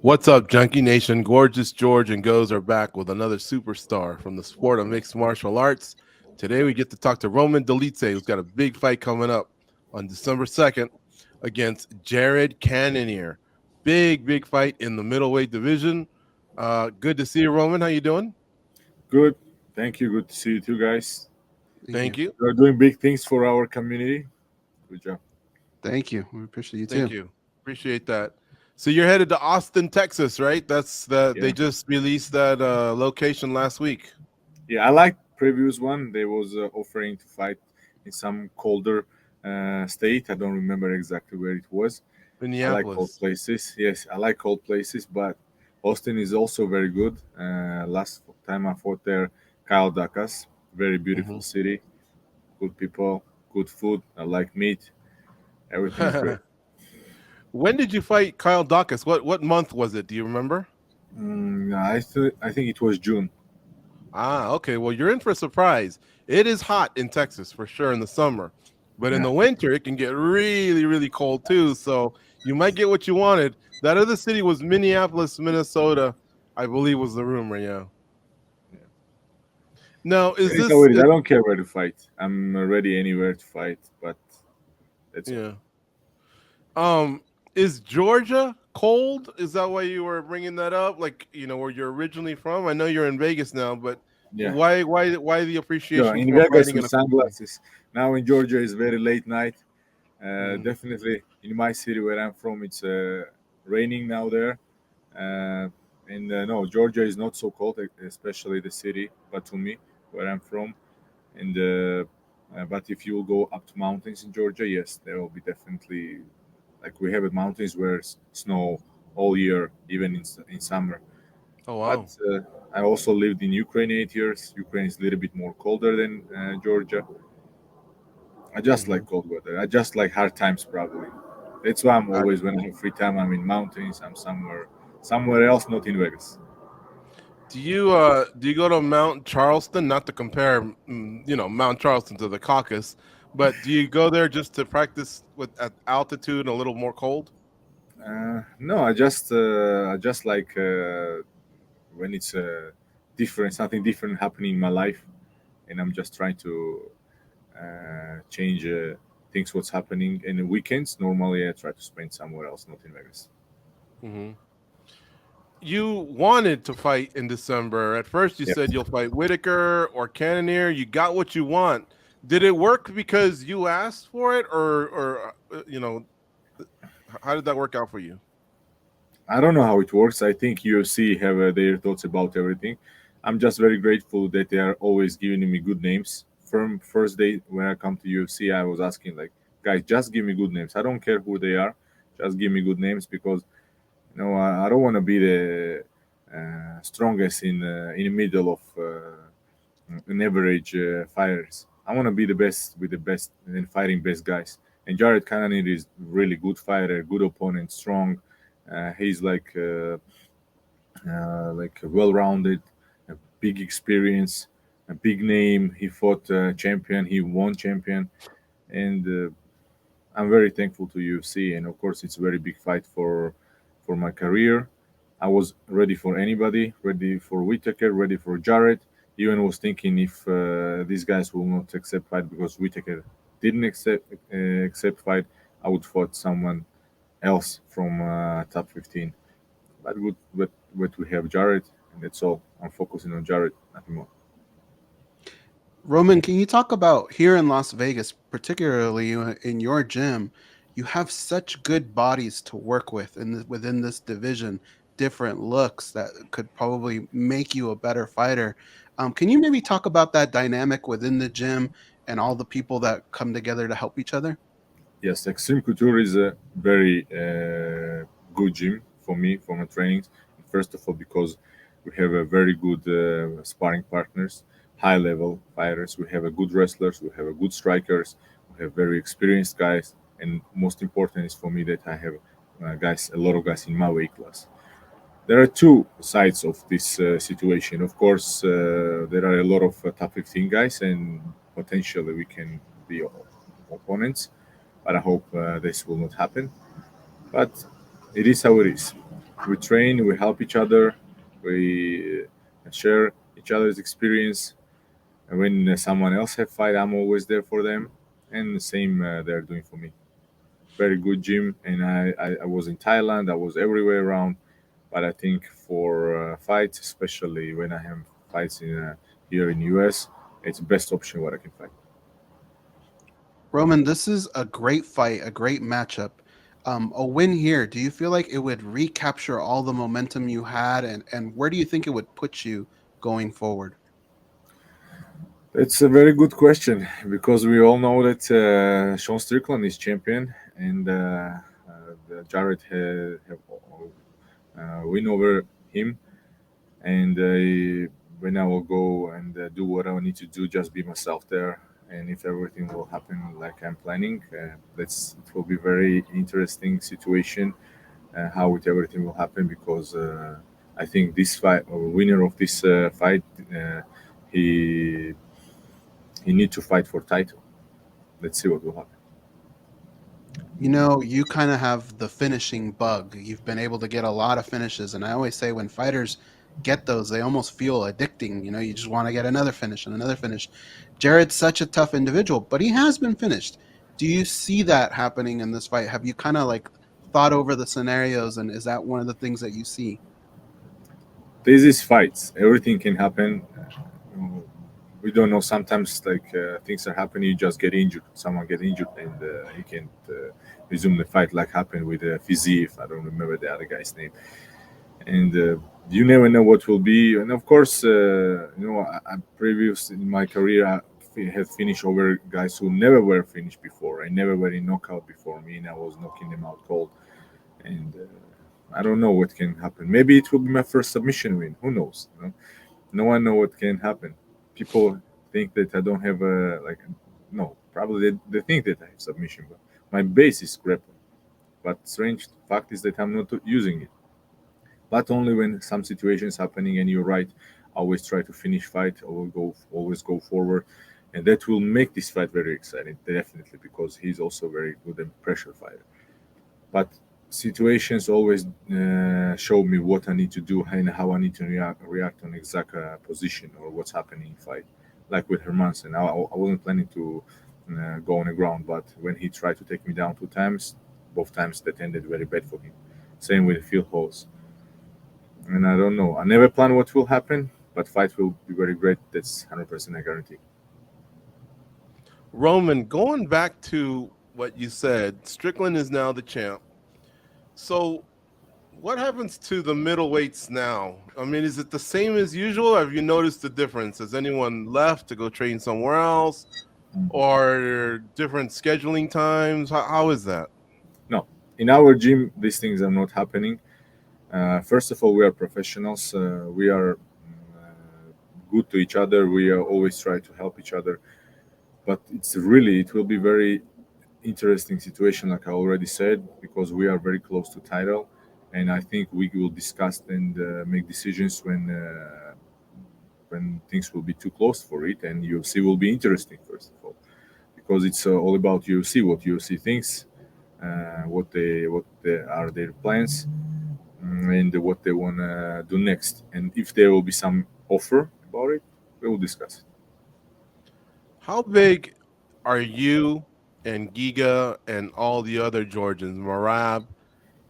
What's up, Junkie Nation? Gorgeous George and Goes are back with another superstar from the sport of mixed martial arts. Today we get to talk to Roman Dolidze, who's got a big fight coming up on December 2nd against Jared Cannonier. Big fight in the middleweight division. Good to see you, Roman. How you doing? Good. Thank you. Good to see you too, guys. Thank you. You're doing big things for our community. Good job. Thank you. We appreciate you Thank too. you. Appreciate that. So you're headed to Austin, Texas, right? That's Yeah. They just released that location last week. Yeah, I like previous one. They was offering to fight in some colder state. I don't remember exactly where it was. I like cold Minneapolis. places. Yes, I like cold places, but Austin is also very good. Last time I fought there, Kyle Dacas. Very beautiful Mhm. city. Good people. Good food. I like meat. Everything is great. When did you fight Kyle Dacus? What month was it? Do you remember? I think it was June. Okay. Well, you're in for a surprise. It is hot in Texas for sure in the summer, but in Yeah. the winter it can get really cold too. So you might get what you wanted. That other city was Minneapolis, Minnesota, I believe was the rumor. Yeah. Now, is It is how this? it is. I don't care where to fight. I'm ready anywhere to fight, but that's all. Yeah. Um, is Georgia cold? Is that why you were bringing that up? Like, where you're originally from? I know you're in Vegas now, but Yeah. why the Yeah, appreciation in for Vegas fighting in with a cold city? sunglasses. Now in Georgia is very late night. Mm, Definitely in my city where I'm from, it's raining now there. Uh, and no, Georgia is not so cold, especially the city, but to me, where I'm from. And but if you go up to mountains in Georgia, yes, there will be definitely like we have mountains where snow all year, even in summer. oh But wow. I also lived in Ukraine 8 years. Ukraine is a little bit more colder than Georgia. I just Hmm. like cold weather. I just like hard times probably. That's why I'm Got always you. when I have free time, I'm in mountains. I'm somewhere else, not in Vegas. Do you go to Mount Charleston? Not to compare, Mount Charleston to the Caucasus, but do you go there just to practice with at altitude and a little more cold? No, I just like when it's different, something different happening in my life, and I'm just trying to change things what's happening in the weekends. Normally, I try to spend somewhere else, not in Vegas. Hmm. You wanted to fight in December. At first, you said Yes. you'll fight Whitaker or Cannonier. You got what you want. Did it work because you asked for it, or how did that work out for you? I don't know how it works. I think UFC have their thoughts about everything. I'm just very grateful that they are always giving me good names. From first day when I come to UFC, I was asking like, guys, just give me good names. I don't care who they are, just give me good names because I don't want to be the strongest in the middle of an average fighters. I want to be the best with the best and fighting best guys. And Jared Cannonier is really good fighter, good opponent, strong. He's like well-rounded, a big experience, a big name. He fought champion, he won champion, and I'm very thankful to UFC. And of course, it's a very big fight for my career. I was ready for anybody, ready for Whitaker, ready for Jared. Even was thinking if these guys will not accept fight because Whitaker didn't accept fight, I would fight someone else from top 15. But good, but we have Jared, and that's all. I'm focusing on Jared, nothing more. Roman, can you talk about here in Las Vegas, particularly in your gym, you have such good bodies to work with within this division, different looks that could probably make you a better fighter. Can you maybe talk about that dynamic within the gym and all the people that come together to help each other? Yes, Extreme Couture is a very good gym for me for my trainings. First of all, because we have a very good sparring partners, high level fighters. We have a good wrestlers. We have a good strikers. We have very experienced guys, and most important is for me that I have guys, a lot of guys in my weight class. There are two sides of this situation. Of course, there are a lot of top 15 guys, and potentially we can be opponents, but I hope this will not happen. But it is how it is. we train, we help each other, we share each other's experience. And when someone else have fight, I'm always there for them, and the same they're doing for me. Very good gym, and I was in Thailand. I was everywhere around, but I think for fights, especially when I have fights in here in US, it's the best option what I can fight. Roman, this is a great fight, a great matchup. A win here, do you feel like it would recapture all the momentum you had, and where do you think it would put you going forward? It's a very good question because we all know that Sean Strickland is champion, and Jared have win over him. And when I will go and do what I need to do, just be myself there. And if everything will happen like I'm planning, it will be very interesting situation how everything will happen because I think this fight or winner of this fight he he need to fight for title. Let's see what will happen. You know, you kind of have the finishing bug. You've been able to get a lot of finishes, and I always say when fighters get those, they almost feel addicting. You know, you just want to get another finish and another finish. Jared's such a tough individual, but he has been finished. Do you see that happening in this fight? Have you kind of like thought over the scenarios, and is that one of the things that you see? This is fights. Everything can happen. We don't know. Sometimes like things are happening. You just get injured. Someone get injured, and you can't resume the fight. Like happened with Fiziev. I don't remember the other guy's name. And you never know what will be. And of course, I previous in my career, had finished over guys who never were finished before. I never were in knockout before me, and I was knocking them out cold. And I don't know what can happen. Maybe it will be my first submission win. Who knows? No one know what can happen. People think that I don't have a like. No, probably they think that I have submission, but my base is grappling. But strange fact is that I'm not using it. But only when some situations happening, and you're right. Always try to finish fight, or always go forward, and that will make this fight very exciting. Definitely, because he's also very good and pressure fighter. But situations always show me what I need to do and how I need to react on exact position or what's happening in fight. Like with Hermansen, I wasn't planning to go on the ground, but when he tried to take me down 2 times, both times that ended very bad for him. Same with Phil Hose. And I don't know. I never plan what will happen, but fight will be very great. That's 100% I guarantee. Roman, going back to what you said, Strickland is now the champ. So, what happens to the middleweights now? I mean, is it the same as usual? Have you noticed the difference? Has anyone left to go train somewhere else, or different scheduling times? How is that? No, in our gym, these things are not happening. First of all, we are professionals. We are good to each other. We are always try to help each other. But it will be very interesting situation, like I already said, because we are very close to title, and I think we will discuss and make decisions when things will be too close for it, and UFC will be interesting first of all, because it's all about UFC, what UFC thinks, what they are their plans, and what they want to do next, and if there will be some offer about it, we will discuss it. How big are you and Giga and all the other Georgians, Marab,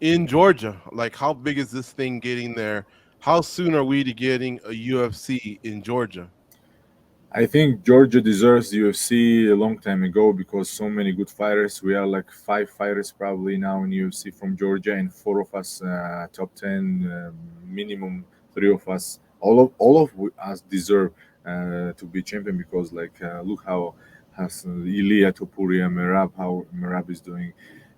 in Georgia? Like, how big is this thing getting there? How soon are we to getting a UFC in Georgia? I think Georgia deserves the UFC a long time ago because so many good fighters. We are like 5 fighters probably now in UFC from Georgia, and 4 of us top 10, minimum 3 of us. All of us deserve to be champion because like look how has Ilya Topuria, Merab, how Merab is doing.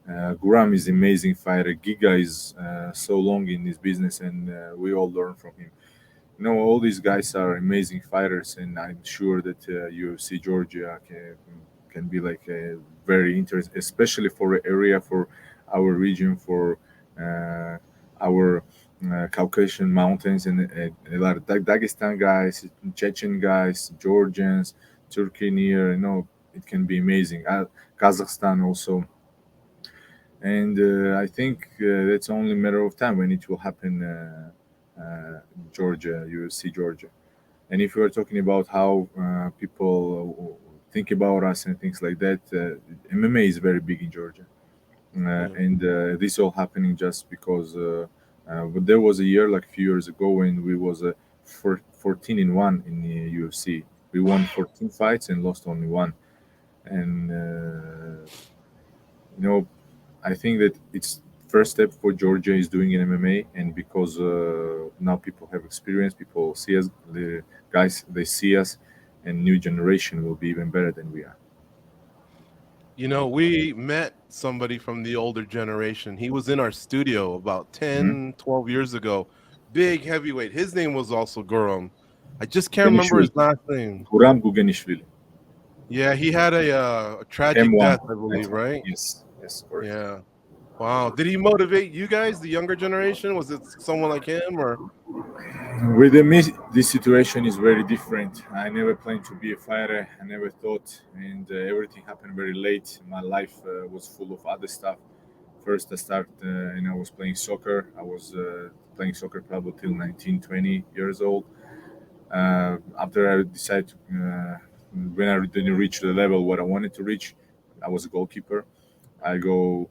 Guram is amazing fighter. Giga is so long in this business, and we all learn from him. All these guys are amazing fighters, and I'm sure that UFC Georgia can be like a very interesting, especially for the area, for our region, for our Caucasian mountains, and a lot of Dagestan guys, Chechen guys, Georgians, Turkey near. It can be amazing. Kazakhstan also. and I think that's only a matter of time when it will happen. Georgia, UFC Georgia. And if we are talking about how people think about us and things like that, MMA is very big in Georgia, Yeah. and this all happening just because. But there was a year, like a few years ago, when we was 14 in one in the UFC. We won 14 fights and lost only one. And you know, I think that it's first step for Georgia is doing in MMA, and because now people have experience, people see us, the guys they see us, and new generation will be even better than we are. We met somebody from the older generation. He was in our studio about Mhm. 10, 12 years ago. Big heavyweight. His name was also Guram. I just can't remember Gugenishvili, his last name. Guram Gugenishvili, Yeah, he had a tragic M1. death, I believe, right? Yes, yes, correct. Yeah. Wow. Did he motivate you guys, the younger generation? Was it someone like him or? With me, this situation is very different. I never planned to be a fighter. I never thought, and everything happened very late. My life was full of other stuff. First, I started, and I was playing soccer. I was playing soccer probably till 19, 20 years old. After I decided, when I didn't reach the level what I wanted to reach, I was a goalkeeper. I go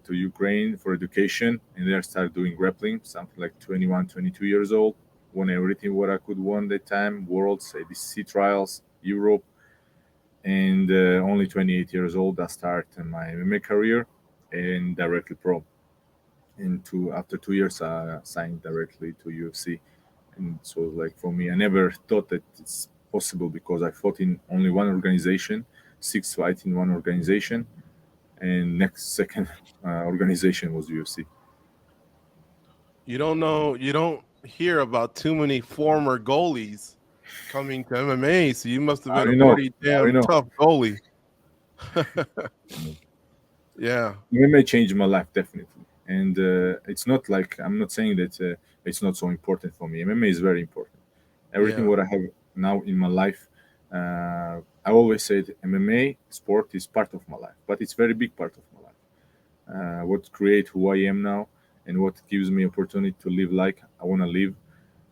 to Ukraine for education, and there I started doing grappling, something like 21, 22 years old. Won everything what I could win that time, worlds, ADC trials, Europe, and only 28 years old, I started my MMA career and directly pro. And after 2 years, I signed directly to UFC. And so, like for me, I never thought that it's possible because I fought in only one organization, six fights in one organization, and next second organization was UFC. You don't know, you don't hear about too many former goalies coming to MMA, so you must have I been a already know. pretty I already damn know. tough goalie. Yeah. MMA changed my life definitely, and it's not like I'm not saying that it's not so important for me. MMA is very important. Everything Yeah. what I have now in my life, I always said MMA sport is part of my life, but it's very big part of my life. What create who I am now, and what gives me opportunity to live like I want to live.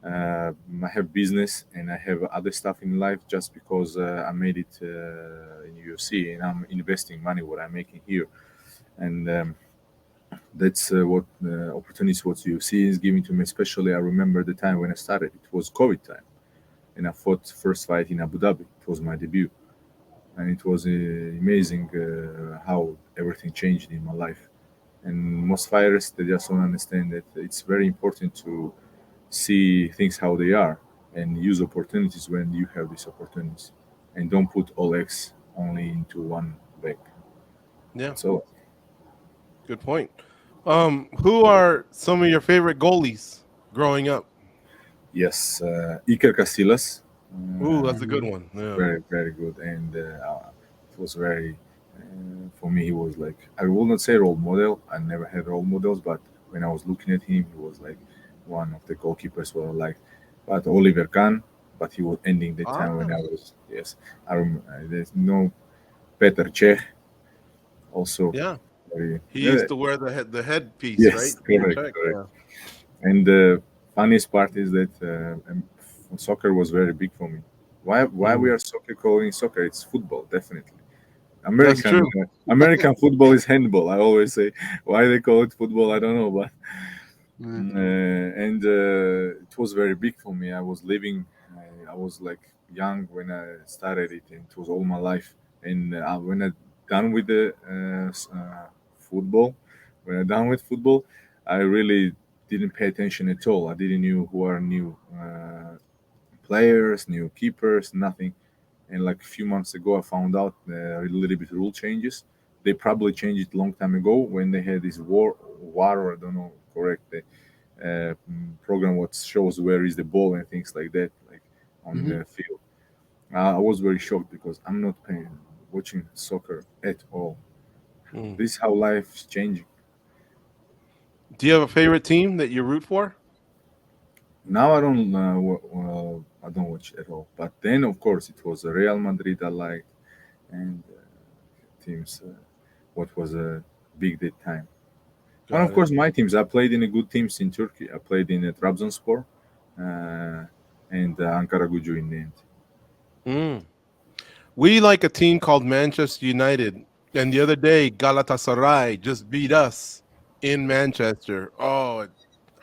I have business and I have other stuff in life just because I made it in UFC and I'm investing money what I'm making here, and that's what opportunities what UFC is giving to me. Especially, I remember the time when I started. It was COVID time, and I fought first fight in Abu Dhabi. It was my debut, and it was amazing how everything changed in my life. And most fighters they just don't understand that it's very important to see things how they are and use opportunities when you have these opportunities, and don't put all eggs only into one bag. Yeah. That's all. Good point. Who are some of your favorite goalies growing up? Yes, Iker Casillas. Ooh, Uh, that's a good one. Yeah. Very very good, and it was very for me he was like, I will not say role model, I never had role models, but when I was looking at him he was like one of the goalkeepers who I liked. But Oliver Kahn, but he was ending the time when Ah, I was, yes, there's no Peter Cech also yeah. very He used to wear the headpiece, right? yes, Peter correct, Check. correct. Yeah. And the funniest part is that soccer was very big for me. Why we Mm. are soccer calling soccer? It's football, definitely. That's American true. American football is handball. I always say why they call it football. I don't know, but Mm. and it was very big for me. I was living. I was like young when I started it, and it was all my life. And when I done with the football, when I done with football, I really didn't pay attention at all. I didn't knew who are new players, new keepers, nothing. And like a few months ago, I found out a little bit rule changes. They probably changed it long time ago when they had this war, or I don't know, correct the program what shows where is the ball and things like that, like on Mhm. the field. I was very shocked because I'm not paying, watching soccer at all. Mm. This is how life's changing. Do you have a favorite team that you root for? Now I don't watch at all. But then, of course, it was Real Madrid I liked, and teams. What was big that time. And Got of it. course, my teams. I played in a good teams in Turkey. I played in Trabzonspor and Ankara Gücü in the end. Mm. We like a team called Manchester United, and the other day Galatasaray just beat us in Manchester. Oh, it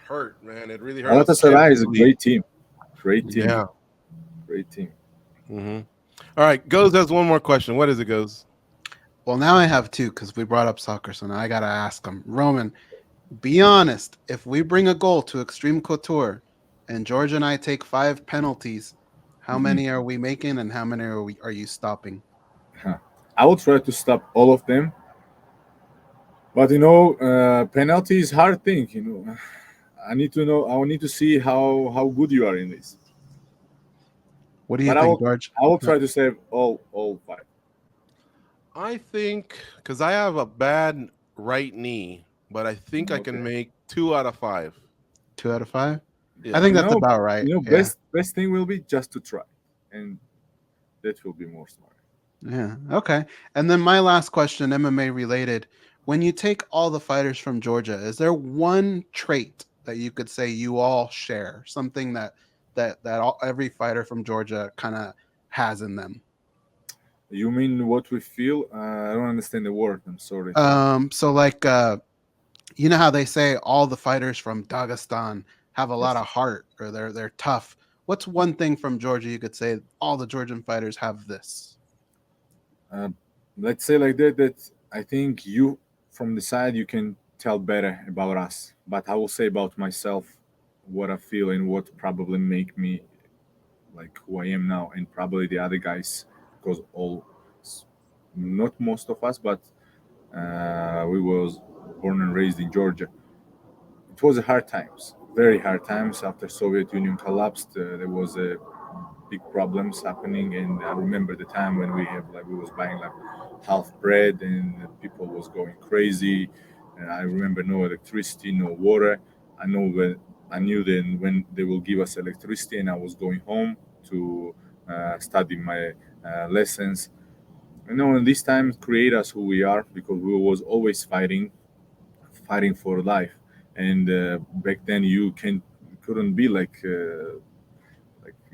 hurt, man. It really hurt us. Galatasaray is Champions a League. great team. Great team. Yeah. Great team. Mm-hmm. All right, Goes has one more question. What is it, Goes? Well, now I have two because we brought up soccer, so now I gotta ask them. Roman, be honest. If we bring a goal to Extreme Couture, and George and I take 5 penalties, how Mhm. many are we making, and how many are you stopping? I will try to stop all of them. But penalty is hard thing. I need to know. I need to see how good you are in this. What do you But I think, will George? I will try to save all 5. I think because I have a bad right knee, but I think I can Okay. make 2 out of 5. 2 out of 5. Yeah. I think that's about right. Yeah. Best thing will be just to try, and that will be more smart. Yeah. Okay. And then my last question, MMA related. When you take all the fighters from Georgia, is there one trait that you could say you all share? Something that every fighter from Georgia kind of has in them. You mean what we feel? I don't understand the word. I'm sorry. So like you know how they say all the fighters from Dagestan have a lot Yes. of heart or they're tough. What's one thing from Georgia you could say all the Georgian fighters have this? Let's say like that. That I think you from the side you can tell better about us, but I will say about myself what I feel and what probably make me like who I am now, and probably the other guys, because not most of us, but we was born and raised in Georgia. It was a hard times, very hard times after Soviet Union collapsed. There was a big problems happening, and I remember the time when we was buying like half bread and people was going crazy. And I remember no electricity, no water. I knew then when they will give us electricity, and I was going home to study my lessons. And this time create us who we are, because we was always fighting for life. And back then you couldn't be like a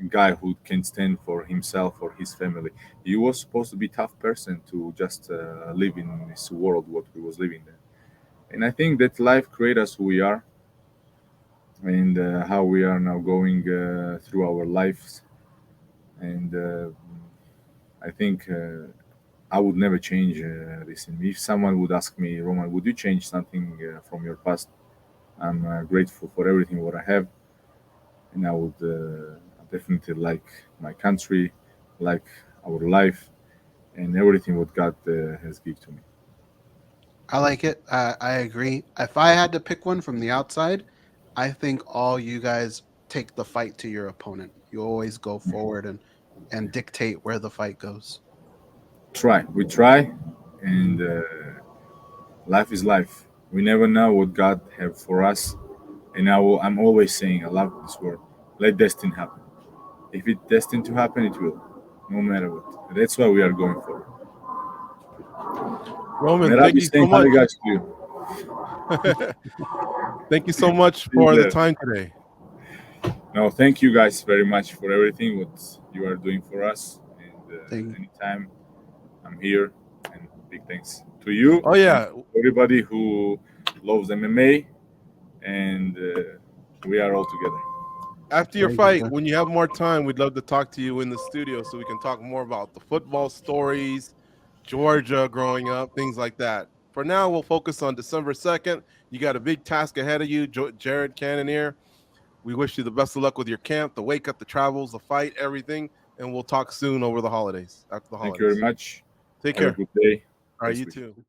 guy who can stand for himself or his family. You was supposed to be tough person to just live in this world what we was living there. And I think that life create us who we are, and how we are now going through our lives. And I think I would never change this. And if someone would ask me, Roman, would you change something from your past? I'm grateful for everything what I have, and I would definitely like my country, like our life, and everything what God has given to me. I like it. I agree. If I had to pick one from the outside, I think all you guys take the fight to your opponent. You always go forward and dictate where the fight goes. We try, and life is life. We never know what God have for us, and I'm always saying, I love this word. Let destiny happen. If it's destined to happen, it will, no matter what. That's why we are going for it. Roman, May thank Rabbi you so saying much. guys to you. Thank you so much for the time today. No, thank you guys very much for everything what you are doing for us. And Thank you. anytime I'm here, and big thanks to you. Oh yeah, And everybody who loves MMA, and we are all together. after your Thank you, fight, sir. when you have more time, we'd love to talk to you in the studio so we can talk more about the football stories, Georgia growing up, things like that. For now, we'll focus on December 2nd. You got a big task ahead of you, Jared Cannonier. We wish you the best of luck with your camp, the wake up, the travels, the fight, everything. And we'll talk soon over the holidays, after the Thank you very holidays. much. Take Have a care. good day. All right, Best you wishes. too.